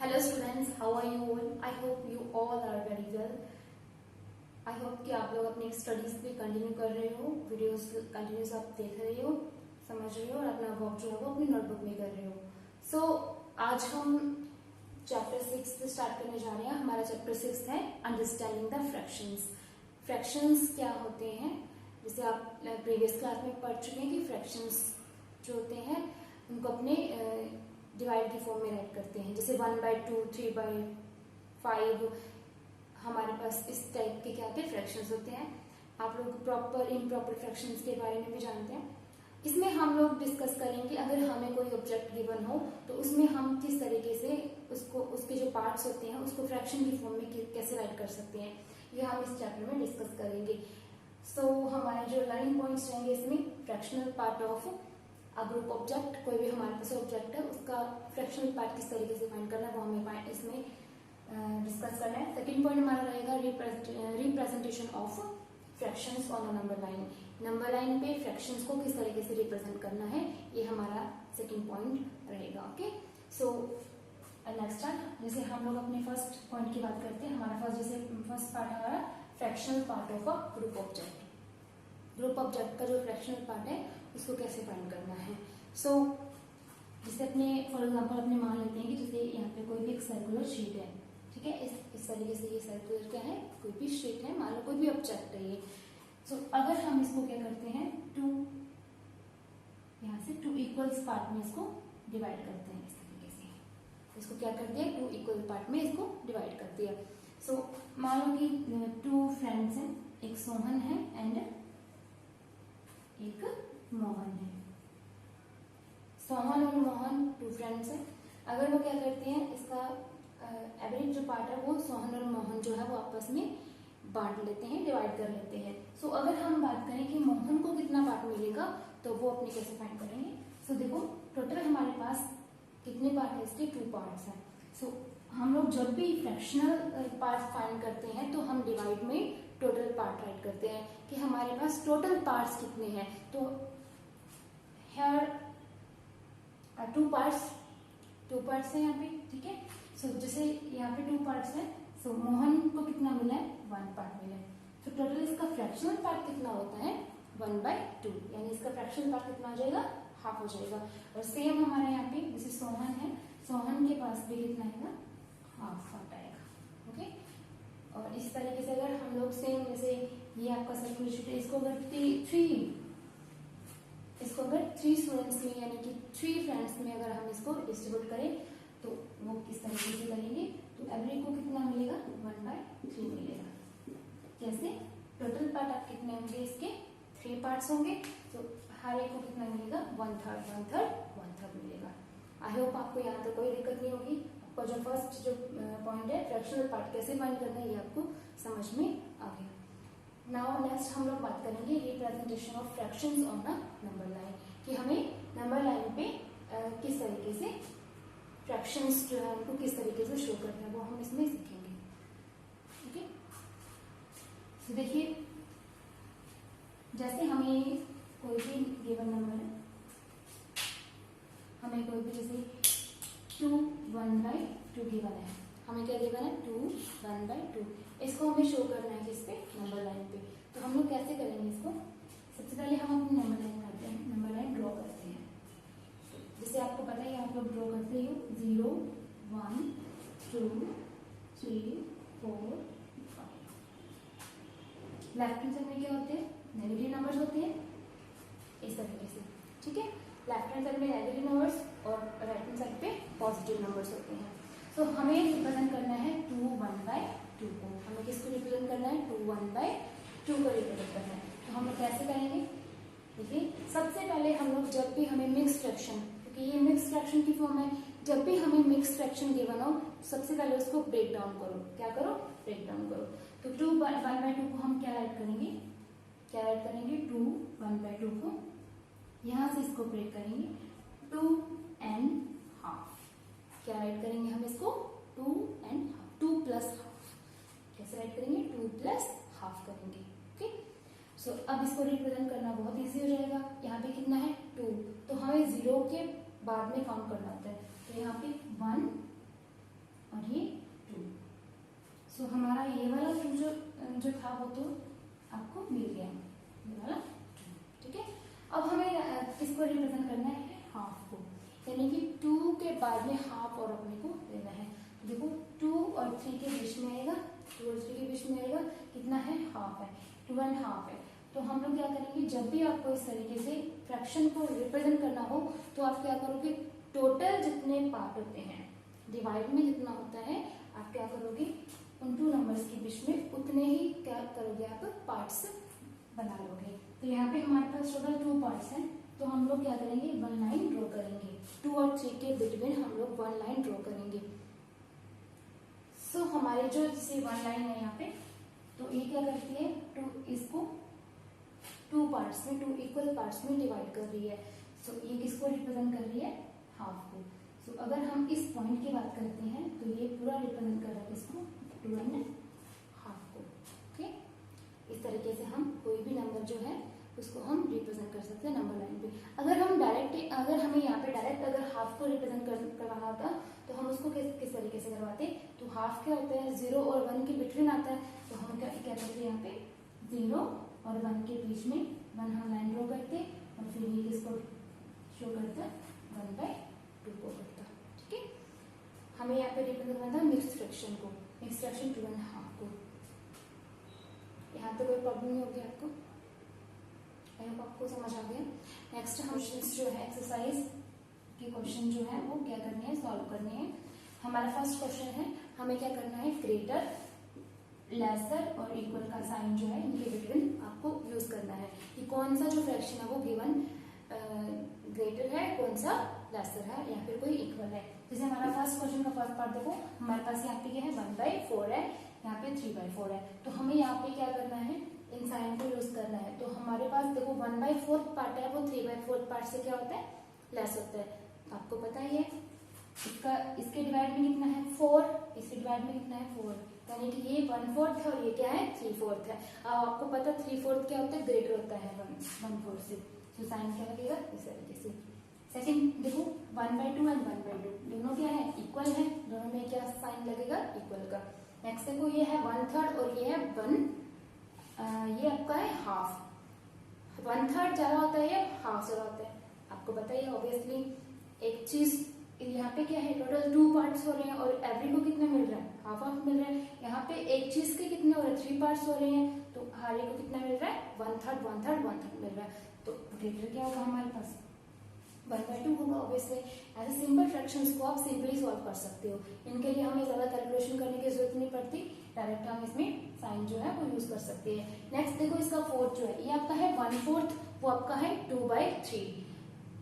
Hello students, how are you all? I hope you all are very well. I hope कि आप लोग अपनी studies भी continue कर रहे हो, वीडियोस कंटिन्यूस आप देख रहे हो, समझ रहे हो और अपना वर्क जो है वो अपनी नोटबुक में कर रहे हो. सो आज हम चैप्टर 6 से स्टार्ट करने जा रहे हैं. हमारा चैप्टर 6 है अंडरस्टैंडिंग द फ्रैक्शंस. फ्रैक्शंस क्या होते हैं? जैसे आप प्रीवियस क्लास में पढ़ चुके हैं कि फ्रैक्शंस जो होते हैं उनको अपने डिवाइड की फॉर्म में राइट करते हैं. जैसे 1/2, 3/5 हमारे पास इस टाइप के क्या होते हैं फ्रैक्शंस होते हैं. आप लोग प्रॉपर इम्प्रॉपर फ्रैक्शंस के बारे में भी जानते हैं. इसमें हम लोग डिस्कस करेंगे अगर हमें कोई ऑब्जेक्ट गिवन हो तो उसमें हम किस तरीके से उसको उसके जो पार्ट्स होते हैं उसको फ्रैक्शन की फॉर्म में कैसे राइट कर सकते हैं, ये हम इस चैप्टर में डिस्कस करेंगे. सो हमारे जो लर्निंग पॉइंट्स रहेंगे इसमें fractional part of a group object. कोई भी हमारे पास ऑब्जेक्ट है उसका फ्रैक्शनल पार्ट किस तरीके से फाइंड करना है वो हमें इसमें डिस्कस करना है. सेकंड पॉइंट हमारा रहेगा representation of fractions on a number line. Number line पे फ्रैक्शंस को किस तरीके से रिप्रेजेंट करना है ये हमारा सेकंड पॉइंट रहेगा. Okay, so next start. जैसे हम लोग अपने फर्स्ट पॉइंट की बात करते हैं. हमारा फर्स्ट पार्ट हमारा fractional part of a group object. Group object का जो फ्रैक्शनल पार्ट है उसको कैसे फाइंड करना है. सो जैसे अपने फॉर एग्जांपल अपने मान लेते हैं कि जैसे यहाँ पे कोई भी एक सर्कुलर शीट है, ठीक है. इस तरीके से ये सर्कुलर क्या है, कोई भी शीट है, मान लो कोई भी ऑब्जेक्ट है ये. सो अगर हम इसको क्या करते हैं यहाँ से 2 इक्वल्स पार्ट में इसको डिवाइड करते हैं. इस तरीके से इसको क्या कर दिया, 2 इक्वल पार्ट में इसको डिवाइड कर दिया. सो मान लो कि 2 फ्रेंड्स हैं, एक सोहन है एंड एक मोहन है. सोहन और मोहन 2 फ्रेंड्स हैं. अगर वो क्या करते हैं इसका एवरेज जो पार्ट है वो सोहन और मोहन जो है वो आपस में बांट लेते हैं, डिवाइड कर लेते हैं. सो अगर हम बात करें कि मोहन को कितना पार्ट मिलेगा तो वो अपने कैसे फाइंड करेंगे. सो देखो टोटल हमारे पास कितने पार्ट है, इसके 2 पार्ट्स हैं. सो हम लोग जब भी फ्रैक्शनल पार्ट फाइंड करते हैं तो हम डिवाइड में टोटल पार्ट राइट करते हैं कि हमारे पास टोटल पार्ट्स कितने हैं. तो हियर 2 पार्ट्स हैं यहाँ पे, ठीक है. सो जैसे यहाँ पे 2 पार्ट्स हैं. सो मोहन को कितना मिला है, 1 पार्ट मिला है. तो टोटल इसका फ्रैक्शनल पार्ट कितना होता है, 1/2. यानी इसका फ्रैक्शनल पार्ट कितना हो जाएगा, हाफ हो जाएगा. और सेम हमारे यहाँ पे जैसे सोहन है, सोहन के पास भी कितना आएगा, हाफ पार्ट आएगा. ओके, और इस तरीके से अगर हम लोग सेम जैसे ये आपका सर्कुलर शीट है, इसको अगर 3 स्टूडेंट्स में यानी कि 3 फ्रेंड्स में अगर हम इसको डिस्ट्रीब्यूट करें तो वो किस तरीके से करेंगे. तो एवरी को कितना मिलेगा, 1/3 मिलेगा. जैसे टोटल पार्ट आप कितने होंगे, इसके 3 पार्ट्स होंगे. तो हर एक को कितना मिलेगा, 1/3 मिलेगा. आई होप आपको यहाँ तो कोई दिक्कत नहीं होगी. आपका जो फर्स्ट जो पॉइंट है फ्रैक्शनल पार्ट कैसे फाइंड करना है ये आपको समझ में आ गया. नाउ नेक्स्ट हम लोग बात करेंगे representation of fractions on a number line, कि हमें नंबर लाइन पे किस तरीके से फ्रैक्शंस जो है उनको किस तरीके से शो करना है वो हम इसमें सीखेंगे. ओके, तो देखिए जैसे हमें कोई भी गिवन नंबर है, हमें कोई भी जैसे 2 1/2 गिवन है, हमें क्या गिवन है, 2 1/2. इसको हमें शो करना है किस पे, नंबर लाइन पे. तो हम लोग कैसे करेंगे इसको. सबसे पहले हम अपनी नंबर लाइन करते हैं, नंबर लाइन ड्रॉ करते हैं. जैसे आपको पता है आप लोग ड्रॉ करते हो 0 1 2 3 4 5. लेफ्ट हैंड साइड में क्या होते हैं, नेगेटिव नंबर्स होते हैं इस तरीके से, ठीक है. लेफ्ट हैंड साइड में नेगेटिव नंबर्स और राइट हैंड साइड पे पॉजिटिव नंबर्स होते हैं. तो हमें रिप्रेजेंट करना है 2 1/2 को. हमें किसको रिप्रेजेंट करना है, 2 1/2 को रिप्रेजेंट करना है. तो हम लोग कैसे करेंगे, देखिए सबसे पहले हम लोग जब भी हमें मिक्स फ्रैक्शन, क्योंकि ये मिक्स फ्रैक्शन की फॉर्म है, जब भी हमें मिक्स फ्रैक्शन गिवन हो सबसे पहले उसको ब्रेक डाउन करो. क्या करो, ब्रेक डाउन करो. तो 2 1/2 को हम क्या राइट करेंगे, 2 1/2 को यहाँ से इसको ब्रेक करेंगे 2 1/2. क्या राइट करेंगे हम इसको, 2 1/2, 2 + हाफ. कैसे राइट करेंगे, 2 + हाफ करेंगे. ओके, सो अब इसको रिप्रेजेंट करना बहुत इजी हो जाएगा. यहाँ पे कितना है, 2. तो हमें 0 के बाद में काउंट करना होता है. तो यहाँ पे 1 सो हमारा ये वाला जो था वो तो आपको मिल गया, ये वाला 2, ठीक है। अब हमें इसको रिप्रेजेंट करना है हाफ को, यानी कि 2 के बाद में हाफ और अपने को लेना है। देखो 2 और 3 के बीच में आएगा, 2 और 3 के बीच में आएगा कितना है, हाफ है, 2 1 हाफ है। तो हम लोग क्या करेंगे, जब भी आपको इस तरीके से फ्रैक्शन को रिप्रेजेंट करना हो तो आप क्या करोगे, टोटल जितने पार्ट होते हैं डिवाइड में जितना होता है आप क्या करोगे, उन 2 नंबर्स के बीच में उतने ही क्या करोगे, आप पार्ट्स बना लोगे। तो यहाँ पे हमारे पास टोटल 2 पार्ट्स हैं, तो हम लोग क्या करेंगे, 1 लाइन ड्रॉ करेंगे। 2 और 3 के बिटवीन हम लोग 1 लाइन ड्रॉ करेंगे। सो हमारे जो जैसे 1 लाइन है यहाँ पे, तो ये क्या करती है, 2 इसको 2 पार्ट्स में, 2 इक्वल पार्ट्स में डिवाइड कर रही है। सो ये किसको रिप्रेजेंट कर रही है, हाफ को। सो अगर हम इस पॉइंट की बात करते हैं तो ये पूरा रिप्रेजेंट कर रहा है किसको, 2 1 हाफ को। ओके, इस तरीके से हम कोई भी नंबर जो है उसको हम रिप्रेजेंट कर सकते हैं नंबर लाइन पे। अगर हम डायरेक्ट, अगर हमें यहाँ पे डायरेक्ट अगर हाफ को रिप्रेजेंट करवाना होता तो हम उसको किस तरीके से करवाते, तो हाफ क्या होता है, 0 और 1 के बिटवीन आता है, तो हम क्या करते हैं, यहाँ पे 0 और 1 के बीच में 1 हम लाइन ड्रॉ करते और फिर ये किसको शो करता, 1/2 को करता, ठीक है। हमें यहाँ पे रिप्रेजेंट करना था मिक्स्ड फ्रैक्शन को, मिक्स्ड फ्रैक्शन 2 1 हाफ को। यहाँ तो कोई प्रॉब्लम नहीं होगी आपको, आपको समझ आ गया। नेक्स्ट हम जो है एक्सरसाइज के क्वेश्चन जो है वो क्या करने हैं, सॉल्व करने हैं। हमारा फर्स्ट क्वेश्चन है, हमें क्या करना है, ग्रेटर, लेसर और इक्वल का साइन जो है इनके बिटवीन आपको यूज करना है कि कौन सा जो फ्रैक्शन है वो गिवन ग्रेटर है, कौन सा लेसर है या फिर कोई इक्वल है। जैसे हमारा फर्स्ट क्वेश्चन का फर्स्ट पार्ट देखो, हमारे पास यहाँ पे क्या है, 1/4 है, यहाँ पे 3/4 है। तो हमें यहाँ पे क्या करना है, इन साइन को यूज करना है। तो हमारे पास देखो 1/4 पार्ट है, वो 3/4 पार्ट से क्या होता है, लेस होता है, आपको पता ही है। इसके डिवाइड में कितना है, 4, इसके डिवाइड में कितना है, 4, यानी कि ये 1/4 है और ये क्या है, 3/4 है। अब आपको पता 3/4 क्या होता है, ग्रेटर होता है 1/4 से, तो साइन क्या लगेगा, इस तरीके से। सेकंड देखो 1/2 एंड 1/2 दोनों क्या है, इक्वल है, दोनों में क्या साइन लगेगा, इक्वल का। नेक्स्ट देखो ये है 1/3 और ये है 1, ये आपका है हाफ। 1/3 ज्यादा होता है या हाफ ज्यादा होता है, आपको बताइए। ऑब्वियसली एक चीज यहाँ पे क्या है, टोटल 2 पार्ट्स हो रहे हैं और एवरी को कितना मिल रहा है, हाफ हाफ मिल रहा है। यहाँ पे एक चीज के कितने हो रहे हैं, 3 पार्ट्स हो रहे हैं, तो हर एक को कितना मिल रहा है, 1/3 1/3 1/3 मिल रहा है। तो ग्रेटर क्या होगा हमारे पास, 1/2 होगा। ऑब्वियसली ऐसे सिंपल फ्रैक्शंस को आप सिंपली सॉल्व कर सकते हो, इनके लिए हमें ज्यादा कैलकुलेशन करने की जरूरत नहीं पड़ती, डायरेक्ट हम इसमें साइन जो है वो यूज कर सकते हैं। नेक्स्ट देखो इसका 4 जो है, ये आपका है 1/4, वो आपका है 2/3,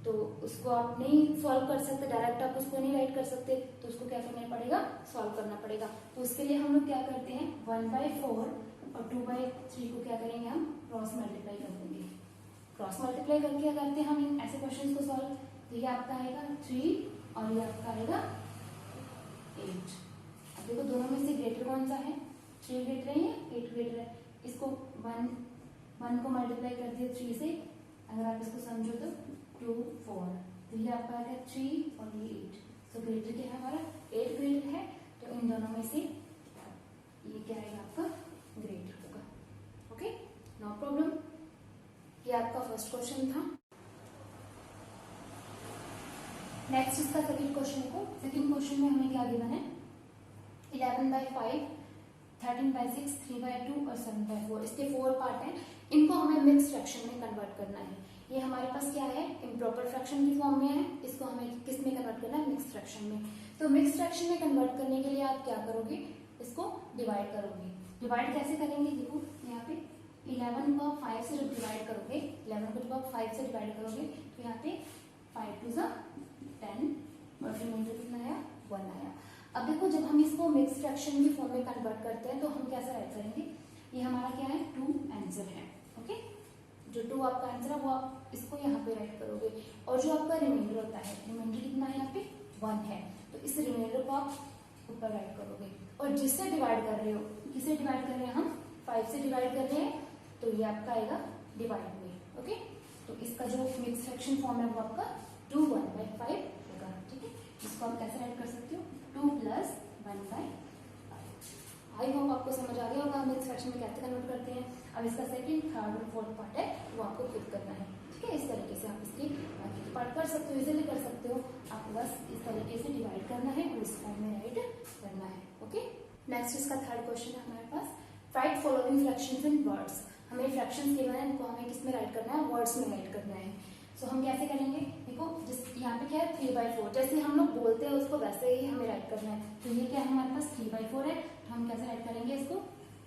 तो उसको आप नहीं सॉल्व कर सकते, डायरेक्ट आप उसको नहीं राइट कर सकते, तो उसको क्या करना पड़ेगा, सॉल्व करना पड़ेगा। तो उसके लिए हम लोग क्या करते हैं, 1/4 और 2/3 को क्या करेंगे, हम क्रॉस मल्टीप्लाई कर देंगे। क्रॉस मल्टीप्लाई करके क्या करते हैं हम इन ऐसे क्वेश्चन को सॉल्व, तो ये आपका आएगा 3 और ये आपका आएगा 8। अब देखो दोनों में से ग्रेटर कौन सा है, 3 ग्रेटर है या 8 ग्रेटर है। इसको 1 को मल्टीप्लाई कर दिया 3 से, अगर आप इसको समझो तो 2 4, तो ये आपका आएगा 3 और ये 8। तो ग्रेटर क्या है हमारा, 8 ग्रेटर है, तो इन दोनों में से ये क्या आएगा आपका, ग्रेटर होगा। Okay, no problem. ये आपका फर्स्ट क्वेश्चन था। नेक्स्ट इसका सेकंड क्वेश्चन को, सेकंड क्वेश्चन में हमें क्या गिवन है, 11/5, 13/6, 3/2 और 7/4, इसके 4 पार्ट हैं, इनको हमें मिक्स फ्रैक्शन में कन्वर्ट करना है। ये हमारे पास क्या है, इम्प्रॉपर फ्रैक्शन की फॉर्म में है, इसको हमें किस में कन्वर्ट करना है, मिक्स फ्रैक्शन में। तो मिक्स फ्रैक्शन में कन्वर्ट करने के लिए आप क्या करोगे, इसको डिवाइड करोगे। डिवाइड कैसे करेंगे, देखो यहाँ पे 11 को 5 से जब डिवाइड करोगे, 11 को जब आप 5 से डिवाइड करोगे तो यहाँ पे 5 2 10 और रिमाइंडर कितना आया, 1 आया। अब देखो जब हम इसको मिक्स फ्रैक्शन की फॉर्म में कन्वर्ट करते हैं तो हम कैसे राइट करेंगे, ये हमारा क्या है, 2 आंसर है। ओके, जो 2 आपका आंसर है वो आप इसको यहाँ पे राइट करोगे, और जो आपका रिमाइंडर होता है, रिमाइंडर कितना है, यहाँ पे 1 है, तो इस रिमाइंडर को आप ऊपर राइट करोगे। और जिससे डिवाइड कर रहे हो, किसे डिवाइड कर रहे हैं हम, 5 से डिवाइड कर रहे हैं, तो ये आपका आएगा डिवाइड में। ओके, तो इसका जो मिक्स फ्रैक्शन फॉर्म है वो आपका 2 1/5 होगा। ठीक है, इसको आप कैसे राइट कर सकते हो, 2 + 1/5। आई होप आपको समझ आ गया होगा हम इस फ्रैक्शन में कैसे कन्वर्ट करते हैं। अब इसका सेकंड, थर्ड और फोर्थ पार्ट है वो आपको खुद करना है, ठीक है। इस तरीके से आप इसकी बाकी के पार्ट कर सकते हो, इजीली कर सकते हो। आपको बस इस तरीके से डिवाइड करना है और इस फॉर्म में राइट करना है, ओके। नेक्स्ट इसका थर्ड क्वेश्चन है हमारे पास, राइट फॉलोइंग फ्रैक्शंस इन वर्ड्स। हमें फ्रैक्शंस गिवन है, इनको हमें किस में राइट करना है, वर्ड्स में राइट करना है। सो हम कैसे करेंगे, देखो जिस यहाँ पे क्या है 3/4, जैसे हम लोग बोलते हैं उसको वैसे ही हमें राइट करना है। तो ये क्या है हमारे पास 3/4 है, तो हम कैसे राइट करेंगे इसको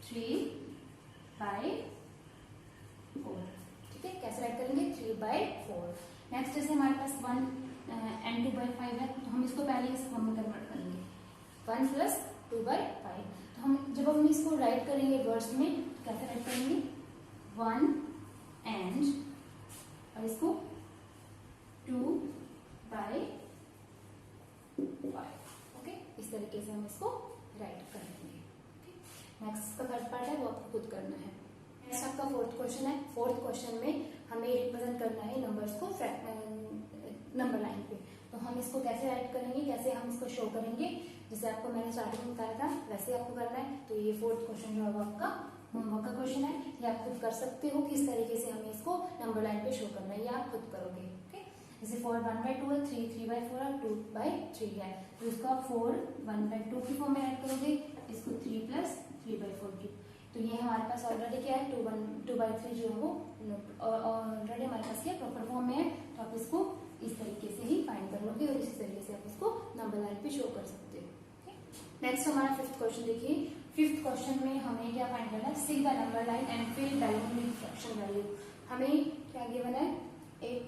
3/4, ठीक है। कैसे राइट करेंगे 3/4। नेक्स्ट जैसे हमारे पास 1 and 2/5 है, तो हम इसको पहले इस फॉर्म में कन्वर्ट करेंगे 1 + 2/5। तो हम जब हम इसको राइट करेंगे वर्ड्स में कैसे राइट करेंगे 1 and और इसको 2/5, ओके। इस तरीके से हम इसको राइट कर लेंगे। नेक्स्ट का थर्ड पार्ट है वो आपको खुद करना है। नेक्स्ट आपका फोर्थ क्वेश्चन है। फोर्थ क्वेश्चन में हमें रिप्रेजेंट करना है नंबर्स को नंबर लाइन पे। तो हम इसको कैसे राइट करेंगे, कैसे हम इसको शो करेंगे, जैसे आपको मैंने स्टार्टिंग में बताया था वैसे आपको करना है। तो ये फोर्थ क्वेश्चन जो होगा आपका होमवर्क का क्वेश्चन है, ये आप खुद कर सकते हो किस तरीके से हमें इसको नंबर लाइन पे शो करना है, ये आप खुद करोगे, ओके। जैसे 4 1/2 है, 3 3/4 और 2/3 है, तो इसको आप 4 1/2 की फॉर्म में राइट करोगे, इसको 3 + 3/4 की। तो ये हमारे पास ऑलरेडी क्या है 2/3 जो है वो ऑलरेडी हमारे पास क्या प्रॉपर फॉर्म में है। तो आप इसको इस तरीके से ही फाइंड कर लोगे और इसी तरीके से आप इसको नंबर लाइन पे शो कर सकते हो। नेक्स्ट हमारा फिफ्थ क्वेश्चन देखिए। फिफ्थ क्वेश्चन में हमें क्या फाइंड करना है, see the number line and fill balloon with fraction value. हमें क्या गिवन है, एक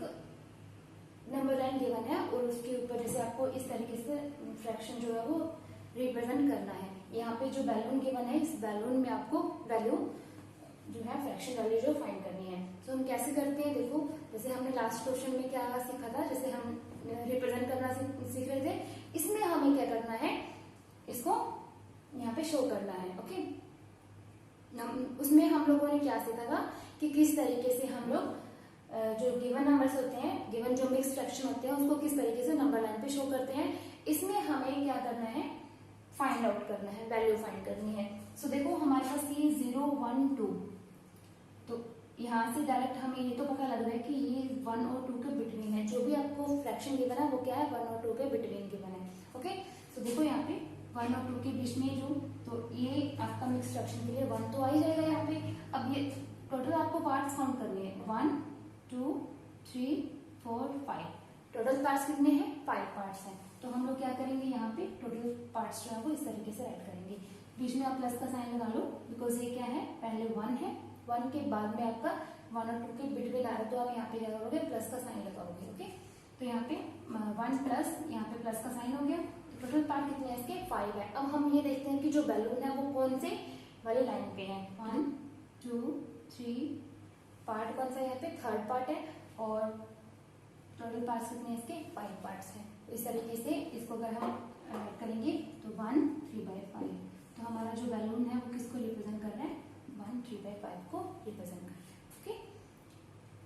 नंबर लाइन गिवन है और उसके ऊपर जैसे आपको इस तरीके से फ्रैक्शन जो है वो रिप्रेजेंट करना है। यहाँ पे जो बैलून गिवन है इस बैलून में आपको वैल्यू जो है फ्रैक्शन वैल्यू जो फाइंड करनी है। तो हम कैसे करते हैं, देखो जैसे हमने लास्ट क्वेश्चन में क्या सीखा था, जैसे हम रिप्रेजेंट करना सीख रहे थे, इसमें हमें क्या करना है, इसको यहाँ पे शो करना है, ओके। उसमें हम लोगों ने क्या सीखा था कि किस तरीके से हम लोग जो गिवन नंबर्स होते हैं, गिवन जो मिक्स फ्रैक्शन होते हैं उसको किस तरीके से नंबर लाइन पे शो करते हैं। इसमें हमें क्या करना है, फाइंड आउट करना है, वैल्यू फाइंड करनी है। सो देखो हमारे पास ये 0 1 2, तो यहाँ से डायरेक्ट हमें ये तो पता लग रहा है कि ये 1 और 2 के बिटवीन है। जो भी आपको फ्रैक्शन गिवन है वो क्या है 1 और 2 के बिटवीन गिवन है, ओके। तो देखो यहाँ पे 1 और 2 के बीच में जो, तो ये आपका मिक्स फ्रैक्शन के लिए 1 तो आ ही जाएगा यहाँ पे। अब ये टोटल आपको पार्ट्स काउंट करने हैं 1 2 3 4 5, टोटल पार्ट्स कितने हैं 5 पार्ट्स हैं। तो हम लोग क्या करेंगे, यहाँ पे टोटल पार्ट्स जो है वो इस तरीके से राइट करेंगे। बीच में आप प्लस का साइन लगा लो, बिकॉज ये क्या है पहले 1 है, 1 के बाद में आपका 1 और 2 के बिटवीन आ रहा है, तो आप यहाँ पे क्या करोगे प्लस का साइन लगाओगे, ओके। तो यहाँ पे 1 प्लस यहाँ पे प्लस का साइन हो गया। तो टोटल पार्ट कितने हैं इसके 5 है। अब हम ये देखते हैं कि जो बैलून है वो कौन से वाले लाइन पे है, 1 2 3, पार्ट कौन सा है यहाँ पे थर्ड पार्ट है, और टोटल पार्ट्स कितने हैं इसके 5 पार्ट्स हैं। तो इस तरीके से इसको अगर हम करेंगे तो 1 3/5, तो हमारा जो बैलून है वो किसको रिप्रेजेंट कर रहा है 1 3/5 को रिप्रेजेंट कर रहा है, ओके।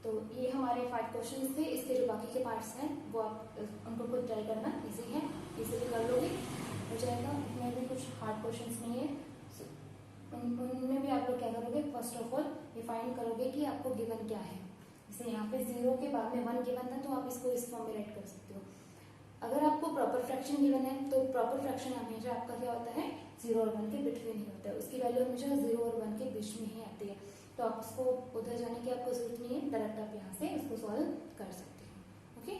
तो ये हमारे 5 क्वेश्चंस थे। इसके जो बाकी के पार्ट्स हैं वो आप उनको खुद ट्राई करना, इजी है, इजीली कर लोगे, हो जाएगा। इसमें भी कुछ हार्ड क्वेश्चंस नहीं है। उनमें भी आप लोग क्या करोगे, फर्स्ट ऑफ ऑल ये फाइंड करोगे कि आपको गिवन क्या है। जैसे यहाँ पे 0 के बाद में 1 गिवन था, तो आप इसको इस फॉर्म में राइट कर सकते हो। अगर आपको प्रॉपर फ्रैक्शन गिवन है तो प्रॉपर फ्रैक्शन हमेशा आपका क्या होता है 0 और 1 के बिटवीन ही होता है, उसकी वैल्यू हमेशा 0 और 1 के बीच में ही आती है। तो आप उसको उधर जाने की आपको जरूरत नहीं है, डायरेक्ट आप यहाँ से उसको सॉल्व कर सकते हो, ओके।